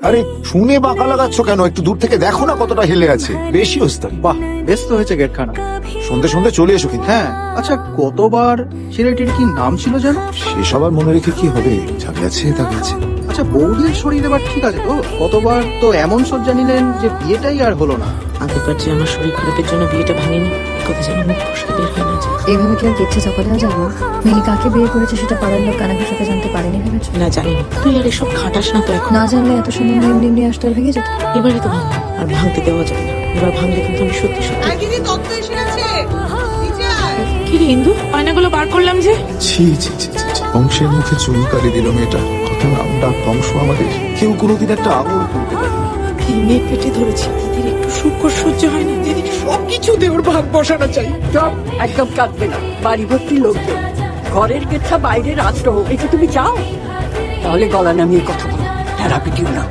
আরে শুনে বাঁকা লাগাচ্ছ কেন? একটু দূর থেকে দেখো না কতটা হেলে আছে। বেশি ওস্তাদ। বাহ, বেশ তো হয়েছে গেটখানা। সন্ধে সন্ধে চলে এসো কিন্তু। হ্যাঁ, আচ্ছা কতবার ছেলেটির কি নাম ছিল যেন? সে সবার মনে রেখে কি হবে? যা গেছে তা গেছে। আচ্ছা বৌদির শরীর এবার ঠিক আছে তো? কতবার তো এমন শয্যা নিলেন যে বিয়েটাই আর হলো না। আগেরবার যে আমার শরীর খারাপের জন্য বিয়েটা ভাঙেনি, কথা যেন মুখ ফসকে বের হয় না যায়। এভাবে কি আর কেচ্ছে চাপা দেওয়া যাবে? মিলি কাকে বিয়ে করেছে সেটা পাড়ার লোক কানাঘুষাতে জানতে পারেনি ভেবেছ? না জানি না, তুই আর এসব খাটাস না তো এখন। না জানলে এত সুন্দর নিয়ম নিয়ে আসতে আর ভেঙে যেত। এবারে তো ভাঙ, আর ভাঙতে দেওয়া যাবে না। এবার ভাঙলে কিন্তু আমি সত্যি সত্যি। কি রে ইন্দু, আয়নাগুলো বার করলাম যে। ছি ছি ছি ছি ছি। বংশের মুখে চুলকালি দিল মেয়েটা। কত নাম ডাক বংশ আমাদের, কেউ কোনোদিন একটা আঙুল তুলতে পারে। তিন মেয়ে পেটে ধরেছি, দিদির একটু সুখ আর সহ্য হয় না। দিদিকে সবকিছুতে ওর ভাগ বসানো চাই। সব একদম কাঁদবে না, বাড়ি ভর্তি লোকজন, ঘরের গেছা বাইরের আশ্রয়, এটা তুমি চাও? তাহলে গলা নামিয়ে কথা বলো, থেরাপিটিও না।